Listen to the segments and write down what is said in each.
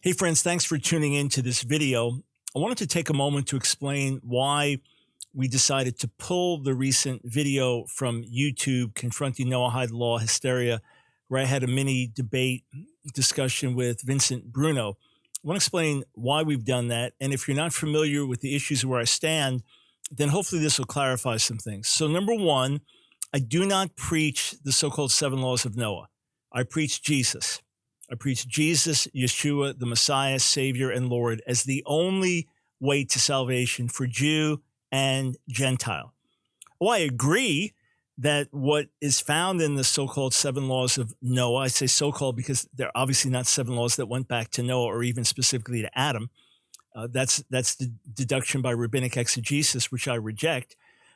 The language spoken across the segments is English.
Hey friends, thanks for tuning in to this video. I wanted to take a moment to explain why we decided to pull the recent video from YouTube confronting Noahide law hysteria, where I had a mini debate discussion with Vincent Bruno. I want to explain why we've done that. And if you're not familiar with the issues where I stand, then hopefully this will clarify some things. So number one, I do not preach the so-called 7 laws of Noah. I preach Jesus. I preach Jesus, Yeshua, the Messiah, Savior, and Lord as the only way to salvation for Jew and Gentile. Well, I agree that what is found in the so-called 7 laws of Noah, I say so-called because they're obviously not 7 laws that went back to Noah or even specifically to Adam. That's the deduction by rabbinic exegesis, which I reject.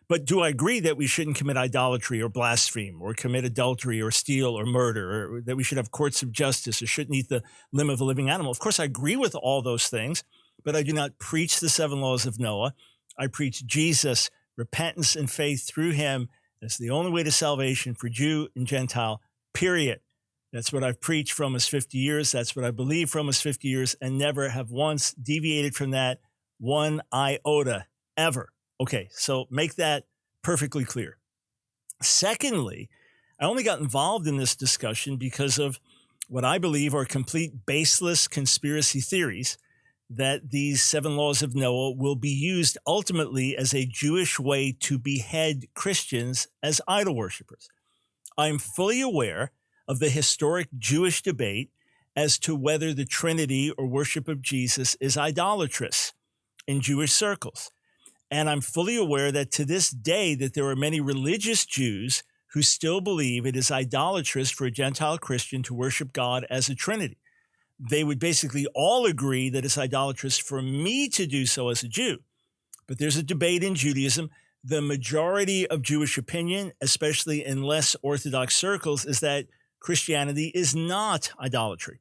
But do I agree that we shouldn't commit idolatry or blaspheme or commit adultery or steal or murder, or that we should have courts of justice or shouldn't eat the limb of a living animal? Of course, I agree with all those things, but I do not preach the 7 laws of Noah. I preach Jesus, repentance and faith through him as the only way to salvation for Jew and Gentile, period. That's what I've preached for almost 50 years. That's what I believe for almost 50 years and never have once deviated from that one iota ever. Okay, so make that perfectly clear. Secondly, I only got involved in this discussion because of what I believe are complete baseless conspiracy theories that these 7 laws of Noah will be used ultimately as a Jewish way to behead Christians as idol worshipers. I'm fully aware of the historic Jewish debate as to whether the Trinity or worship of Jesus is idolatrous in Jewish circles. And I'm fully aware that to this day that there are many religious Jews who still believe it is idolatrous for a Gentile Christian to worship God as a Trinity. They would basically all agree that it's idolatrous for me to do so as a Jew. But there's a debate in Judaism. The majority of Jewish opinion, especially in less Orthodox circles, is that Christianity is not idolatry.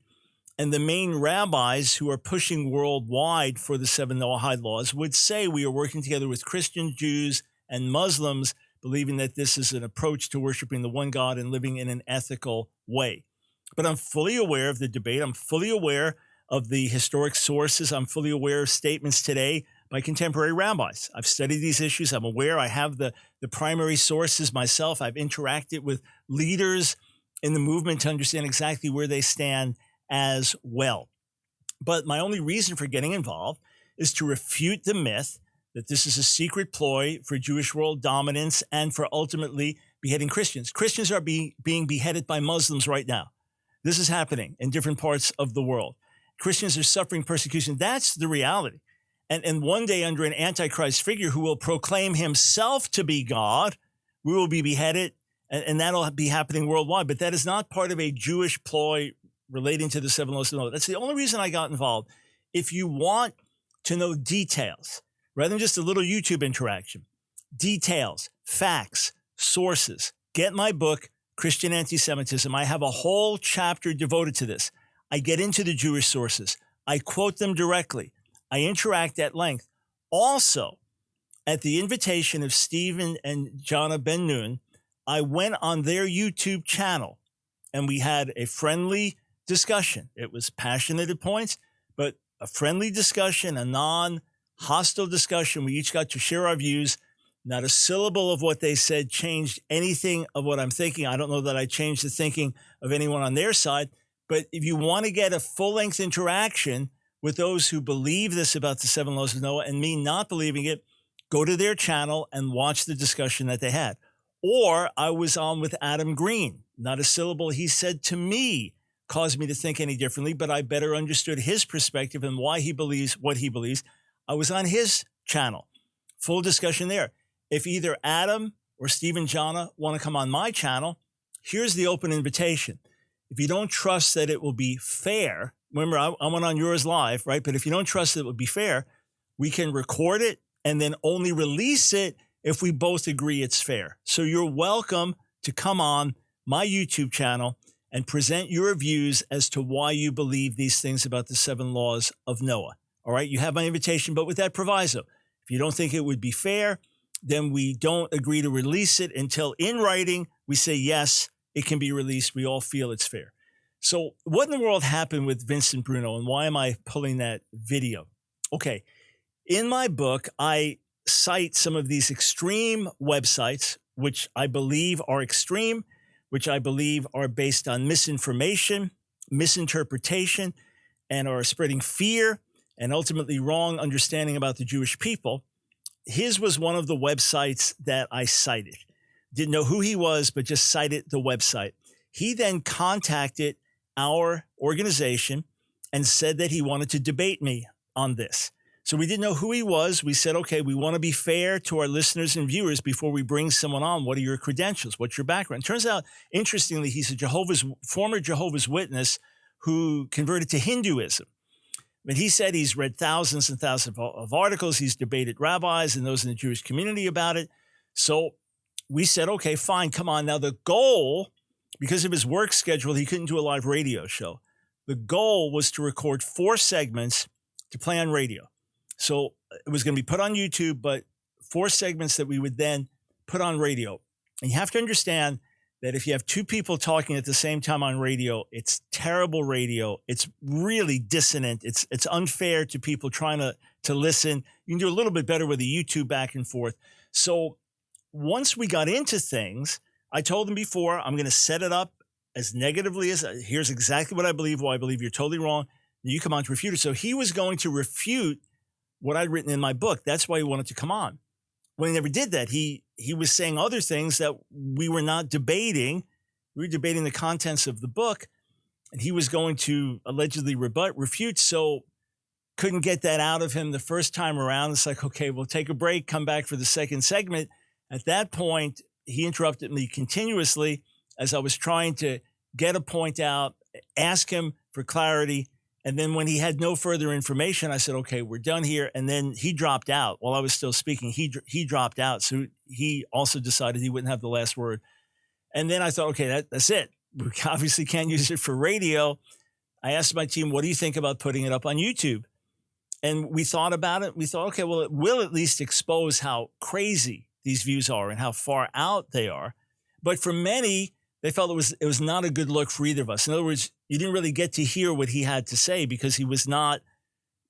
And the main rabbis who are pushing worldwide for the 7 Noahide laws would say we are working together with Christians, Jews, and Muslims, believing that this is an approach to worshiping the one God and living in an ethical way. But I'm fully aware of the debate. I'm fully aware of the historic sources. I'm fully aware of statements today by contemporary rabbis. I've studied these issues. I'm aware. I have the primary sources myself. I've interacted with leaders in the movement to understand exactly where they stand as well. But my only reason for getting involved is to refute the myth that this is a secret ploy for Jewish world dominance and for ultimately beheading Christians. Christians are being beheaded by Muslims right now. This is happening in different parts of the world. Christians are suffering persecution. That's the reality. And one day under an Antichrist figure who will proclaim himself to be God, we will be beheaded, and that'll be happening worldwide. But that is not part of a Jewish ploy relating to the 7 laws of Noah. That's the only reason I got involved. If you want to know details, rather than just a little YouTube interaction, details, facts, sources, get my book, Christian Anti-Semitism. I have a whole chapter devoted to this. I get into the Jewish sources. I quote them directly. I interact at length. Also, at the invitation of Stephen and Jana Ben Nun, I went on their YouTube channel and we had a friendly discussion. It was passionate at points, but a friendly discussion, a non-hostile discussion. We each got to share our views. Not a syllable of what they said changed anything of what I'm thinking. I don't know that I changed the thinking of anyone on their side, but if you want to get a full-length interaction with those who believe this about the 7 laws of Noah and me not believing it, go to their channel and watch the discussion that they had. Or I was on with Adam Green. Not a syllable he said to me caused me to think any differently, but I better understood his perspective and why he believes what he believes. I was on his channel. Full discussion there. If either Adam or Stephen Jana want to come on my channel, here's the open invitation. If you don't trust that it will be fair, remember, I went on yours live, right? But if you don't trust that it will be fair, we can record it and then only release it if we both agree it's fair. So you're welcome to come on my YouTube channel and present your views as to why you believe these things about the 7 laws of Noah. All right, you have my invitation, but with that proviso. If you don't think it would be fair, then we don't agree to release it until in writing we say, yes, it can be released. We all feel it's fair. So what in the world happened with Vincent Bruno, and why am I pulling that video? Okay, in my book, I cite some of these extreme websites, which I believe are extreme, which I believe are based on misinformation, misinterpretation, and are spreading fear and ultimately wrong understanding about the Jewish people. His was one of the websites that I cited. Didn't know who he was, but just cited the website. He then contacted our organization and said that he wanted to debate me on this. So we didn't know who he was. We said, okay, we want to be fair to our listeners and viewers before we bring someone on. What are your credentials? What's your background? Turns out, interestingly, he's a former Jehovah's Witness who converted to Hinduism. But he said he's read thousands and thousands of articles. He's debated rabbis and those in the Jewish community about it. So we said, okay, fine, come on. Now the goal, because of his work schedule, he couldn't do a live radio show. The goal was to record 4 segments to play on radio. So it was going to be put on YouTube, but 4 segments that we would then put on radio. And you have to understand that if you have 2 people talking at the same time on radio, it's terrible radio. It's really dissonant. It's unfair to people trying to listen. You can do a little bit better with a YouTube back and forth. So once we got into things, I told him before, I'm going to set it up as negatively as, here's exactly what I believe, why I believe you're totally wrong. You come on to refute it. So he was going to refute what I'd written in my book. That's why he wanted to come on. When he never did that, he was saying other things that we were not debating. We were debating the contents of the book, and he was going to allegedly refute. So couldn't get that out of him the first time around. It's like, okay, we'll take a break, come back for the second segment. At that point, he interrupted me continuously as I was trying to get a point out, ask him for clarity. And then when he had no further information, I said, okay, we're done here. And then he dropped out while I was still speaking. He dropped out. So he also decided he wouldn't have the last word. And then I thought, okay, that's it. We obviously can't use it for radio. I asked my team, what do you think about putting it up on YouTube? And we thought about it. We thought, okay, well, it will at least expose how crazy these views are and how far out they are. But for many, they felt it was not a good look for either of us. In other words, you didn't really get to hear what he had to say because he was not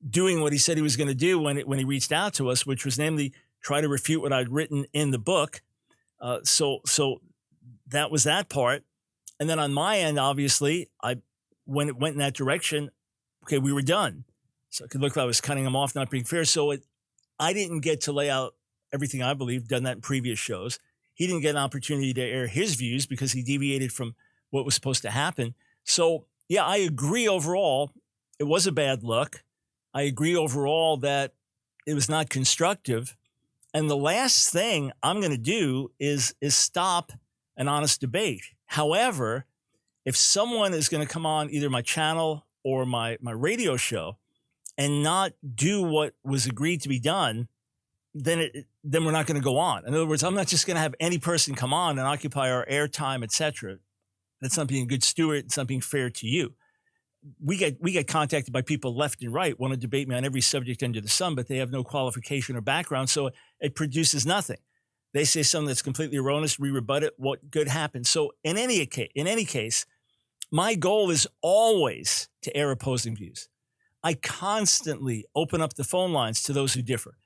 doing what he said he was going to do when he reached out to us, which was namely try to refute what I'd written in the book. So that was that part. And then on my end, obviously, when it went in that direction, okay, we were done. So it could look like I was cutting him off, not being fair. So I didn't get to lay out everything I believe, done that in previous shows. He didn't get an opportunity to air his views because he deviated from what was supposed to happen. So, yeah, I agree overall. It was a bad look. I agree overall that it was not constructive. And the last thing I'm going to do is stop an honest debate. However, if someone is going to come on either my channel or my radio show and not do what was agreed to be done, then we're not going to go on. In other words, I'm not just going to have any person come on and occupy our airtime, etc. That's not being a good steward. It's not being fair to you. We get contacted by people left and right, want to debate me on every subject under the sun, but they have no qualification or background, so it produces nothing. They say something that's completely erroneous, we rebut it, what good happens? So in any case, my goal is always to air opposing views. I constantly open up the phone lines to those who differ.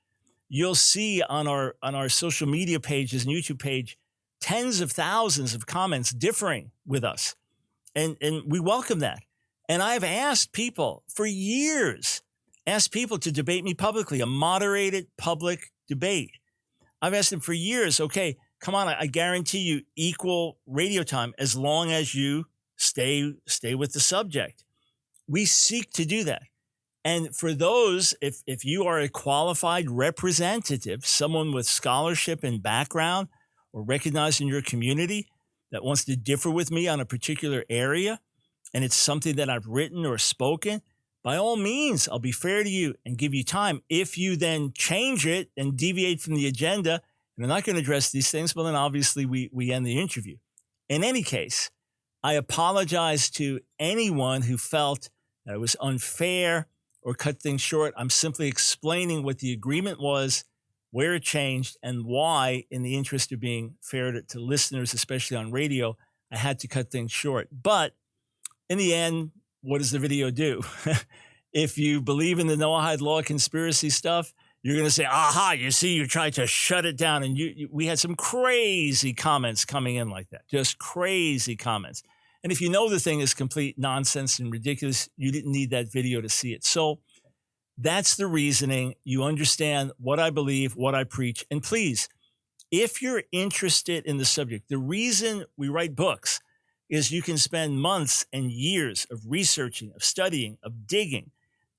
You'll see on our social media pages and YouTube page, tens of thousands of comments differing with us. And we welcome that. And I've asked people for years, to debate me publicly, a moderated public debate. I've asked them for years, okay, come on, I guarantee you equal radio time as long as you stay with the subject. We seek to do that. And for those, if you are a qualified representative, someone with scholarship and background or recognized in your community that wants to differ with me on a particular area, and it's something that I've written or spoken, by all means, I'll be fair to you and give you time. If you then change it and deviate from the agenda, and I'm not going to address these things, well, then obviously we end the interview. In any case, I apologize to anyone who felt that it was unfair or cut things short. I'm simply explaining what the agreement was, where it changed, and why, in the interest of being fair to listeners, especially on radio, I had to cut things short. But In the end, what does the video do? If you believe in the Noahide law conspiracy stuff, you're going to say, aha, you see, you're trying to shut it down. And we had some crazy comments coming in like that, just crazy comments. And if you know the thing is complete nonsense and ridiculous, you didn't need that video to see it. So that's the reasoning. You understand what I believe, what I preach. And please, if you're interested in the subject, the reason we write books is you can spend months and years of researching, of studying, of digging.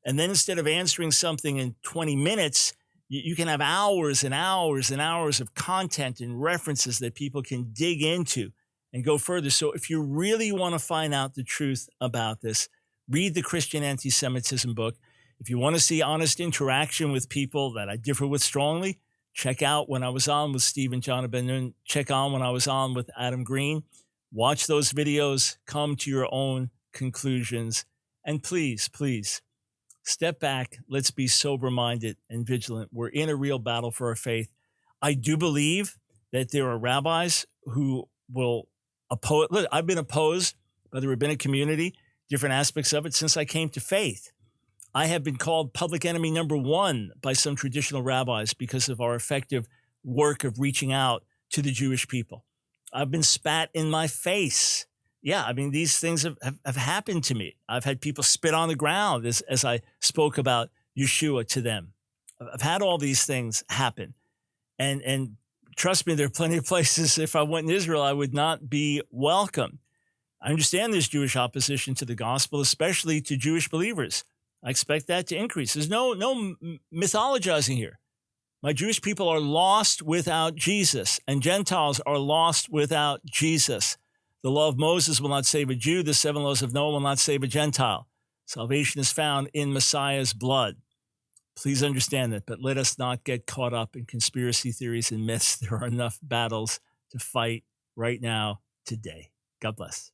And then instead of answering something in 20 minutes, you can have hours and hours and hours of content and references that people can dig into and go further. So if you really want to find out the truth about this, read the Christian Anti-Semitism book. If you want to see honest interaction with people that I differ with strongly, check out when I was on with Steve and John Ben-Nun. Check on when I was on with Adam Green. Watch those videos, come to your own conclusions. And please, please, step back. Let's be sober-minded and vigilant. We're in a real battle for our faith. I do believe that there are rabbis who will oppose. Look, I've been opposed by the rabbinic community, different aspects of it, since I came to faith. I have been called public enemy number one by some traditional rabbis because of our effective work of reaching out to the Jewish people. I've been spat in my face. Yeah, I mean, these things have happened to me. I've had people spit on the ground as I spoke about Yeshua to them. I've had all these things happen. And trust me, there are plenty of places, if I went in Israel, I would not be welcome. I understand there's Jewish opposition to the gospel, especially to Jewish believers. I expect that to increase. There's no mythologizing here. My Jewish people are lost without Jesus, and Gentiles are lost without Jesus. The law of Moses will not save a Jew. The 7 laws of Noah will not save a Gentile. Salvation is found in Messiah's blood. Please understand that, but let us not get caught up in conspiracy theories and myths. There are enough battles to fight right now, today. God bless.